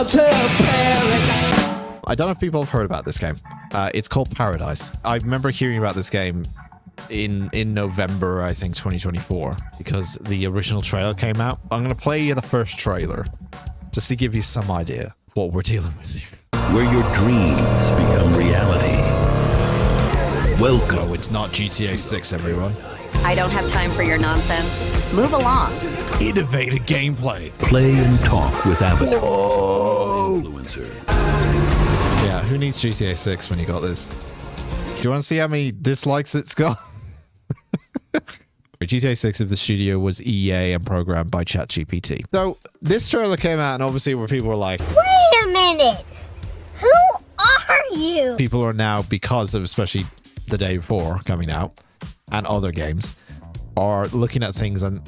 I don't know if people have heard about this game. It's called Paradise. I remember hearing about this game in November, I think 2024, because the original trailer came out. I'm going to play you the first trailer just to give you some idea of what we're dealing with here. Where your dreams become reality. Welcome. Oh, it's not GTA 6, everyone. I don't have time for your nonsense. Move along. Innovative gameplay. Play and talk with Avatar. Whoa. Influencer. Yeah, who needs GTA 6 when you got this? Do you want to see how many dislikes it's got? GTA 6 of the studio was EA and programmed by ChatGPT. So this trailer came out and obviously where people were like, wait a minute, who are you? People are now, because of especially the day before coming out and other games, are looking at things and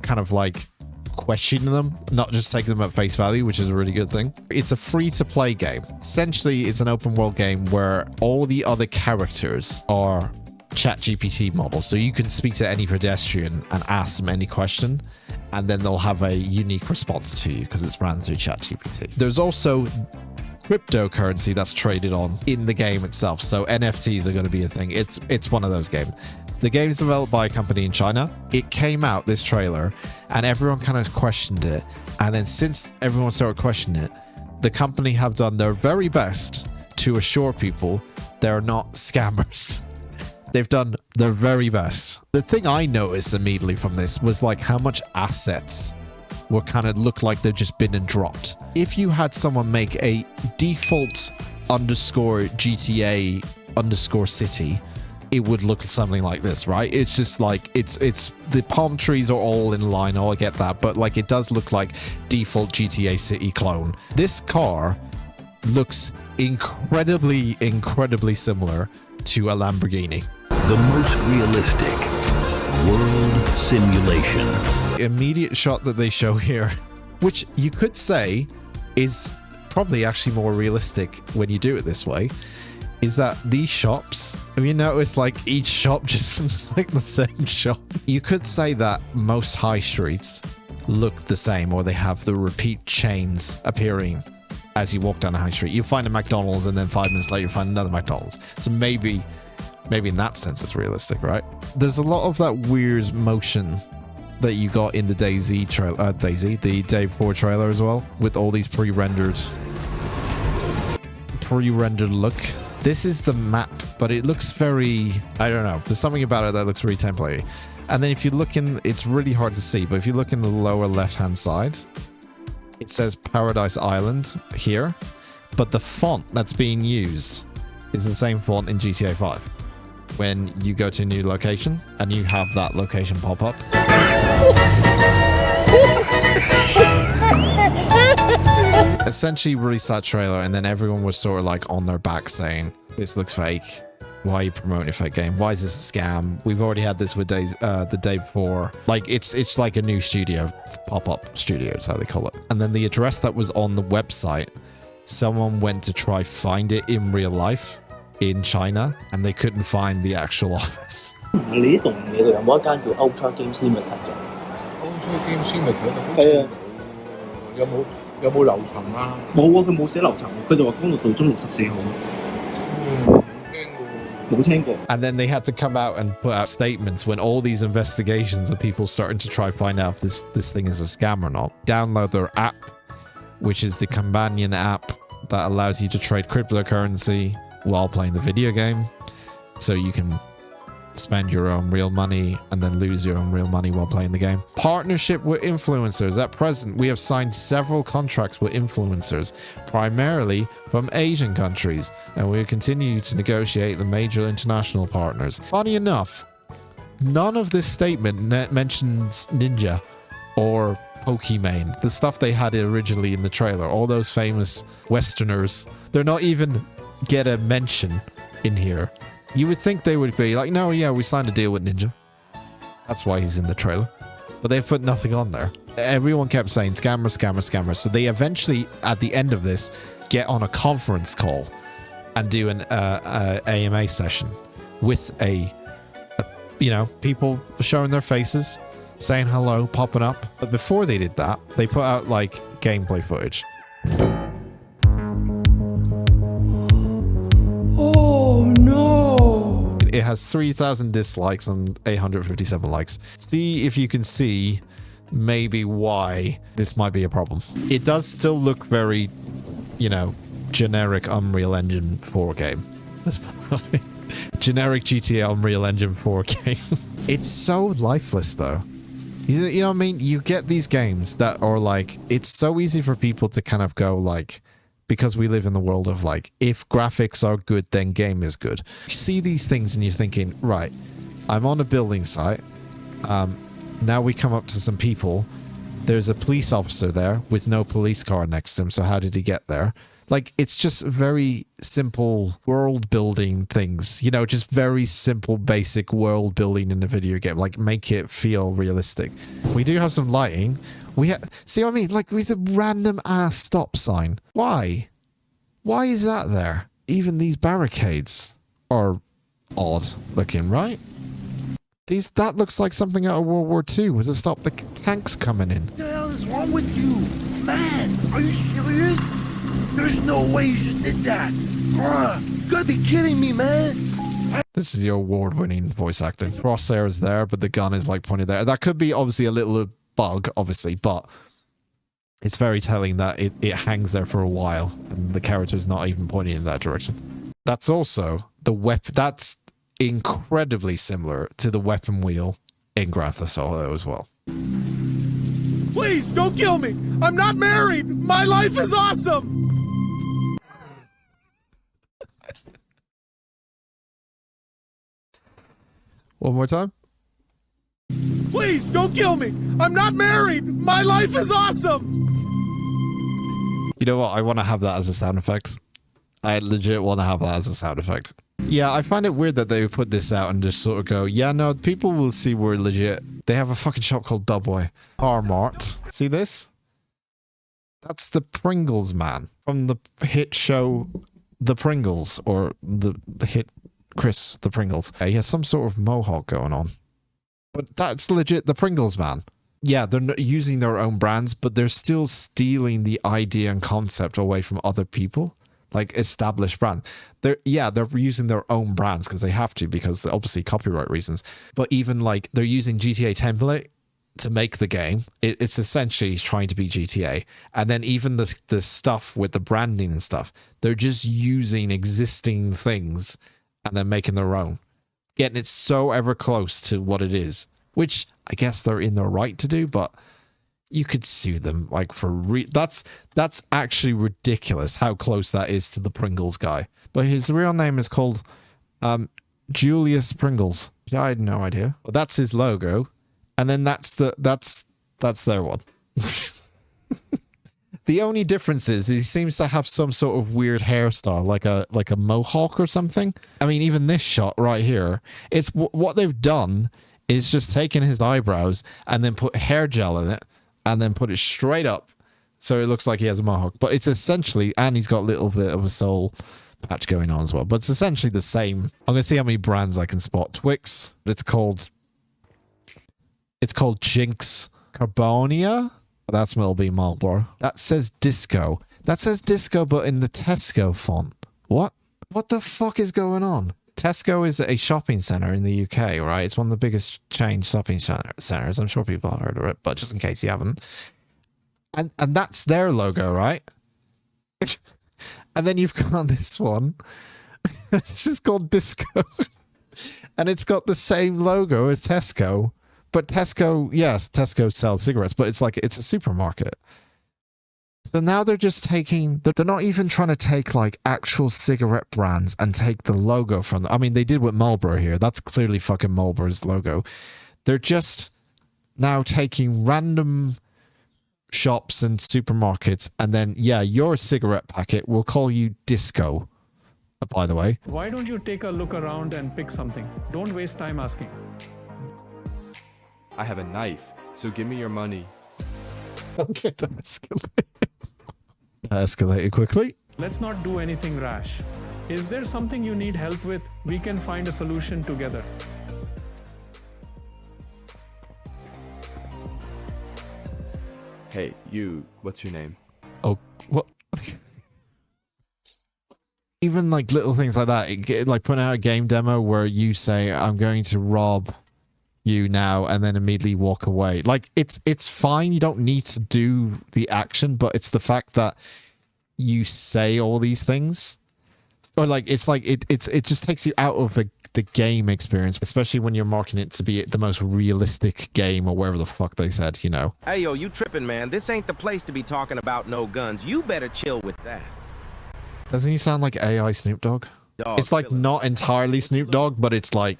kind of like questioning them, not just taking them at face value, which is a really good thing. It's a free-to-play game. Essentially, it's an open world game where all the other characters are ChatGPT models. So you can speak to any pedestrian and ask them any question, and then they'll have a unique response to you because it's ran through ChatGPT. There's also cryptocurrency that's traded on in the game itself. So NFTs are going to be a thing. It's one of those games. The game is developed by a company in China. It came out, this trailer, and everyone kind of questioned it. And then since everyone started questioning it, the company have done their very best to assure people they're not scammers. They've done their very best. The thing I noticed immediately from this was like how much assets were kind of look like they've just been and dropped. If you had someone make a default underscore GTA underscore city, it would look something like this, right? It's just like it's the palm trees are all in line. Oh, I get that, but like it does look like default GTA city clone. This car looks incredibly similar to a Lamborghini. The most realistic world simulation. Immediate shot that they show here, which you could say is probably actually more realistic when you do it this way, is that these shops, have you noticed like each shop just looks like the same shop? You could say that most high streets look the same, or they have the repeat chains appearing as you walk down the high street. You find a McDonald's and then 5 minutes later you find another McDonald's. So maybe in that sense it's realistic, right? There's a lot of that weird motion that you got in the the day before trailer as well, with all these pre-rendered look. This is the map, but it looks very, I don't know, there's something about it that looks really template. And then if you look in, it's really hard to see, but if you look in the lower left hand side, it says Paradise Island here, but the font that's being used is the same font in GTA 5. When you go to a new location and you have that location pop up. Essentially released that trailer and then everyone was sort of like on their back saying, this looks fake. Why are you promoting a fake game? Why is this a scam? We've already had this with the day before. Like it's like a new studio, pop-up studio is how they call it. And then the address that was on the website, someone went to try find it in real life in China and they couldn't find the actual office. 你呢棟嘢度有冇一間叫 oh-so-scammy 嘅睇咗 ？oh-so-scammy 佢係啊，有冇樓層啊？冇啊，佢冇寫樓層，佢就話公路道中64號。冇聽過。And then they had to come out and put out statements when all these investigations of people starting to try to find out if this thing is a scam or not. Download their app, which is the companion app that allows you to trade cryptocurrency while playing the video game. So you can spend your own real money and then lose your own real money while playing the game. Partnership with influencers. At present, we have signed several contracts with influencers, primarily from Asian countries, and we will continue to negotiate the major international partners. Funny enough, none of this statement mentions Ninja or Pokimane, the stuff they had originally in the trailer. All those famous Westerners, they're not even get a mention in here. You would think they would be like, no, yeah, we signed a deal with Ninja. That's why he's in the trailer. But they've put nothing on there. Everyone kept saying scammer, scammer, scammer. So they eventually, at the end of this, get on a conference call and do an AMA session with people showing their faces, saying hello, popping up. But before they did that, they put out like gameplay footage. it has 3,000 dislikes and 857 likes. See if you can see maybe why this might be a problem. It does still look very, you know, generic Unreal Engine 4 game. Generic GTA Unreal Engine 4 game. It's so lifeless though. You know what I mean? You get these games that are like, it's so easy for people to kind of go like, because we live in the world of like, if graphics are good, then game is good. You see these things and you're thinking, right, I'm on a building site. Now we come up to some people. There's a police officer there with no police car next to him. So how did he get there? Like, it's just very simple world building things, you know, just very simple, basic world building in a video game. Like, make it feel realistic. We do have some lighting. See what I mean? Like, with a random ass stop sign. Why? Why is that there? Even these barricades are odd looking, right? That looks like something out of World War II. Was it stop the tanks coming in? What the hell is wrong with you? Man, are you serious? There's no way you just did that. You gotta be kidding me, man. This is your award-winning voice acting. Crosshair is there, but the gun is like pointed there. That could be obviously a little bug, obviously, but it's very telling that it hangs there for a while and the character's not even pointing in that direction. That's also the weapon. That's incredibly similar to the weapon wheel in Grand Theft Auto as well. Please don't kill me. I'm not married. My life is awesome. One more time. Please don't kill me. I'm not married. My life is awesome. You know what? I want to have that as a sound effect. I legit want to have that as a sound effect. Yeah, I find it weird that they put this out and just sort of go, yeah, no, people will see we're legit. They have a fucking shop called Dubway. Mart. See this? That's the Pringles man from the hit show The Pringles, or the hit Chris the Pringles. He has some sort of mohawk going on. But that's legit the Pringles man. Yeah, they're not using their own brands, but they're still stealing the idea and concept away from other people. Like established brand. They're using their own brands because they have to, because obviously copyright reasons. But even like they're using GTA template to make the game. It's essentially trying to be GTA. And then even the stuff with the branding and stuff, they're just using existing things and then making their own. Getting it so ever close to what it is, which I guess they're in their right to do, but you could sue them like for that's actually ridiculous how close that is to the Pringles guy. But his real name is called Julius Pringles. Yeah, I had no idea. But that's his logo, and then that's their one. The only difference is he seems to have some sort of weird hairstyle, like a mohawk or something. I mean, even this shot right here, it's what they've done is just taken his eyebrows and then put hair gel in it and then put it straight up so it looks like he has a mohawk. But it's essentially, and he's got a little bit of a soul patch going on as well. But it's essentially the same. I'm going to see how many brands I can spot. Twix. It's called Jinx Carbonia. That's will be Marlboro. That says Disco. That says Disco, but in the Tesco font. What? What the fuck is going on? Tesco is a shopping center in the UK, right? It's one of the biggest chain shopping centers. I'm sure people have heard of it, but just in case you haven't. And that's their logo, right? And then you've got this one. This is called Disco. And it's got the same logo as Tesco. But Tesco, yes, Tesco sells cigarettes, but it's like, it's a supermarket. So now they're just taking, they're not even trying to take like actual cigarette brands and take the logo from them. I mean, they did with Marlboro here. That's clearly fucking Marlboro's logo. They're just now taking random shops and supermarkets and then, yeah, your cigarette packet will call you Disco, by the way. Why don't you take a look around and pick something? Don't waste time asking. I have a knife, so give me your money. Okay, that escalated quickly. Let's not do anything rash. Is there something you need help with? We can find a solution together. Hey, you, what's your name? Oh, what? Even like little things like that, like putting out a game demo where you say, I'm going to rob you now, and then immediately walk away. Like it's fine. You don't need to do the action, but it's the fact that you say all these things, or like it just takes you out of the game experience, especially when you're marketing it to be the most realistic game or whatever the fuck they said, you know. Hey, yo, you tripping, man. This ain't the place to be talking about no guns. You better chill with that. Doesn't he sound like AI Snoop Dogg? It's like not entirely Snoop Dogg, but it's like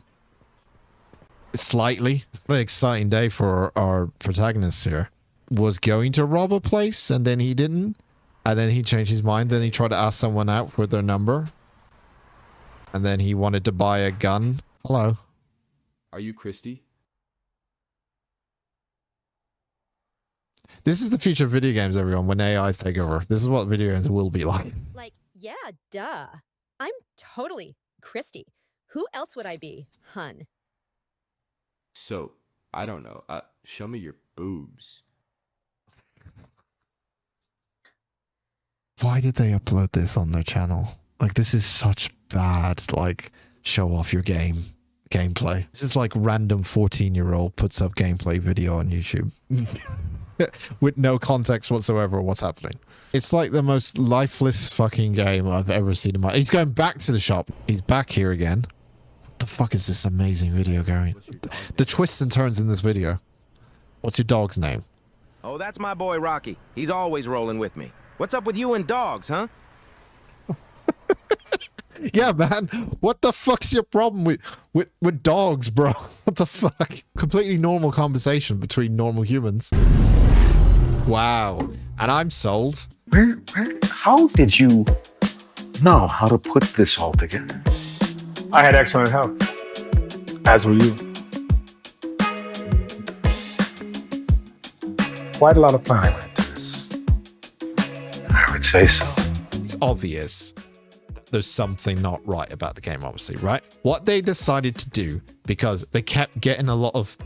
slightly. What an exciting day for our protagonist here. Was going to rob a place and then he didn't. And then he changed his mind. Then he tried to ask someone out for their number. And then he wanted to buy a gun. Hello. Are you Christy? This is the future of video games, everyone, when AIs take over. This is what video games will be like. Like, yeah, duh. I'm totally Christy. Who else would I be, hun? So, I don't know. Show me your boobs. Why did they upload this on their channel? Like, this is such bad, like, show off your gameplay. This is like random 14-year-old puts up gameplay video on YouTube. With no context whatsoever of what's happening. It's like the most lifeless fucking game I've ever seen in my... He's going back to the shop. He's back here again. What the fuck is this amazing video going? The twists and turns in this video. What's your dog's name? Oh, that's my boy Rocky. He's always rolling with me. What's up with you and dogs, huh? Yeah, man. What the fuck's your problem with dogs, bro? What the fuck? Completely normal conversation between normal humans. Wow. And I'm sold. How did you know how to put this all together? I had excellent help. As will you. Quite a lot of planning went into this. I would say so. It's obvious there's something not right about the game, obviously, right? What they decided to do, because they kept getting a lot of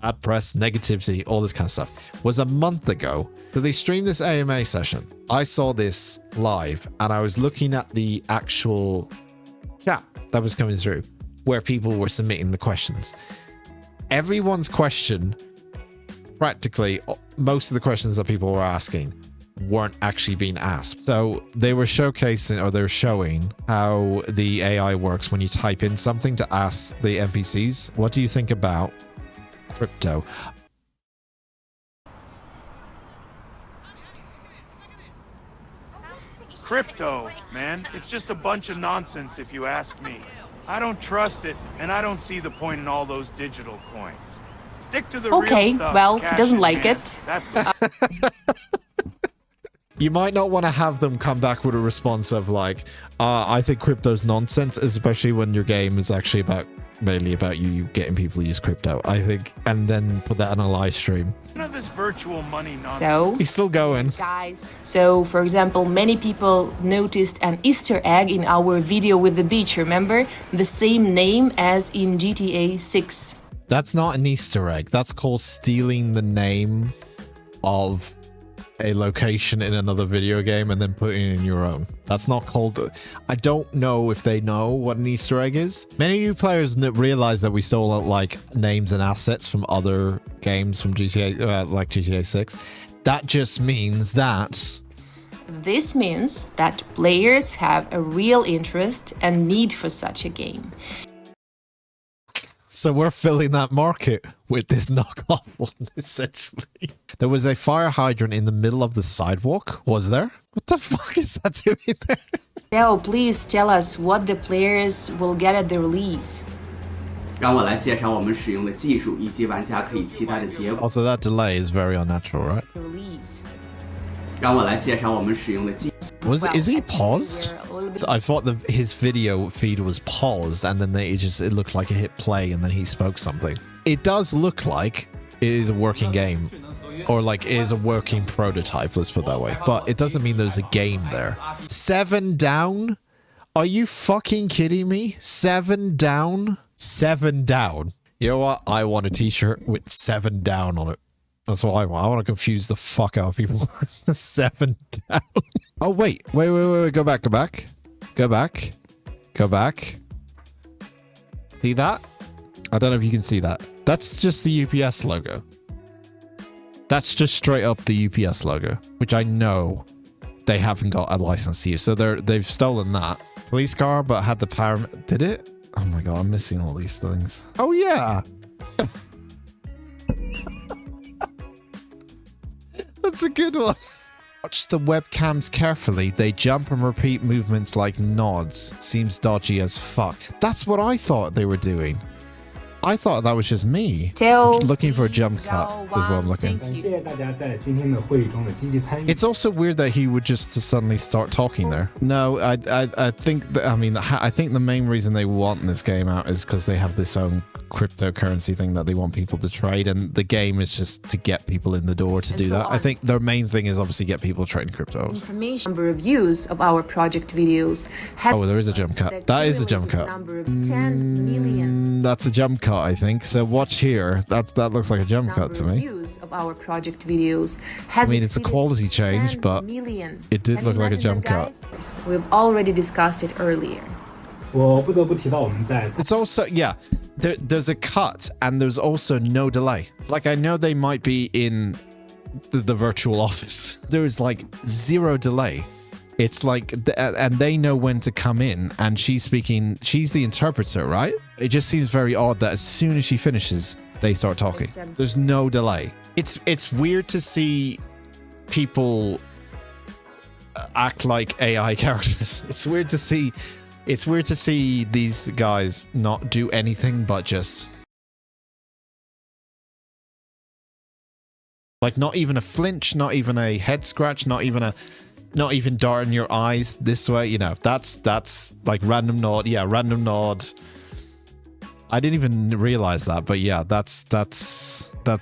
bad press, negativity, all this kind of stuff, was a month ago that they streamed this AMA session. I saw this live and I was looking at the actual chat that was coming through where people were submitting the questions. Everyone's question, practically most of the questions that people were asking, weren't actually being asked. So they were showcasing, or they're showing how the AI works when you type in something to ask the NPCs, what do you think about crypto? Crypto, man, it's just a bunch of nonsense if you ask me. I don't trust it, and I don't see the point in all those digital coins. Stick to the real stuff. Okay, well, he doesn't like hand. it. That's the You might not want to have them come back with a response of like, I think crypto's nonsense, especially when your game is actually mainly about you getting people to use crypto, I think, and then put that on a live stream. none of this virtual money nonsense. So, he's still going. Guys, so for example, many people noticed an Easter egg in our video with the beach, remember? The same name as in GTA 6. That's not an Easter egg. That's called stealing the name of a location in another video game and then putting it in your own. That's not called... I don't know if they know what an Easter egg is. Many of you players realize that we stole like names and assets from other games from GTA, like GTA 6. That just means that... This means that players have a real interest and need for such a game. So we're filling that market with this knockoff one, essentially. There was a fire hydrant in the middle of the sidewalk, was there? What the fuck is that doing there? So please tell us what the players will get at the release. 让我来介绍我们使用的技术以及玩家可以期待的结果。 Also, that delay is very unnatural, right? Release. 让我来介绍我们使用的技。 Is he paused? I thought his video feed was paused and then it looked like it hit play and then he spoke something. It does look like it is a working game, or like it is a working prototype, let's put it that way, but it doesn't mean there's a game there. 7 down? Are you fucking kidding me? 7 down? 7 down. You know what? I want a t-shirt with 7 down on it. That's what I want. I want to confuse the fuck out of people. 7 down. Oh, wait. Wait. Go back. Go back. Go back. See that? I don't know if you can see that. That's just the UPS logo. That's just straight up the UPS logo, which I know they haven't got a license to use. So they've stolen that. Police car, but had the power. Did it? Oh my god, I'm missing all these things. Oh yeah. That's a good one. Watch the webcams carefully. They jump and repeat movements like nods. Seems dodgy as fuck. That's what I thought they were doing. I thought that was just me. I'm looking for a jump cut is what I'm looking. It's also weird that he would just suddenly start talking there. No, I think that, I think the main reason they want this game out is because they have this own cryptocurrency thing that they want people to trade, and the game is just to get people in the door to do that. I think their main thing is obviously get people trading cryptos. Information number of views of our project videos has there is a jump cut. That is a jump cut. Number of 10 million. That's a jump cut, I think. So watch here. That looks like a jump cut to me. Views of our project videos has it's a quality change, but it did look like a jump cut. We've already discussed it earlier. It's also, yeah, there's a cut and there's also no delay. Like, I know they might be in the virtual office. There is like zero delay. It's like, and they know when to come in, and she's the interpreter, right? It just seems very odd that as soon as she finishes, they start talking. There's no delay. It's weird to see people act like AI characters. It's weird to see these guys not do anything but just like not even a flinch, not even a head scratch, not even darting your eyes this way, you know. That's like random nod. Yeah, random nod. I didn't even realize that, but yeah, that's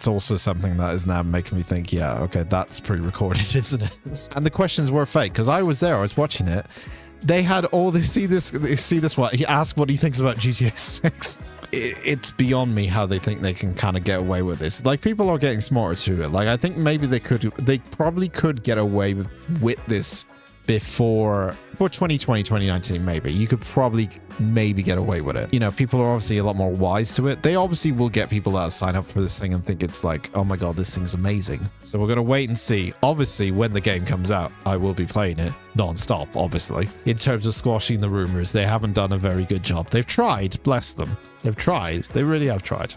also something that is now making me think, yeah, okay, that's pre-recorded, isn't it? And the questions were fake because I was there, I was watching it. They had all this. See this one. He asked what he thinks about GTA 6. It's beyond me how they think they can kind of get away with this. Like, people are getting smarter to it. Like, I think maybe they probably could get away with this before 2020, 2019, maybe. You could probably maybe get away with it. You know, people are obviously a lot more wise to it. They obviously will get people that sign up for this thing and think it's like, oh my god, this thing's amazing. So we're going to wait and see. Obviously, when the game comes out, I will be playing it non-stop, obviously. In terms of squashing the rumors, they haven't done a very good job. They've tried, bless them. They've tried. They really have tried.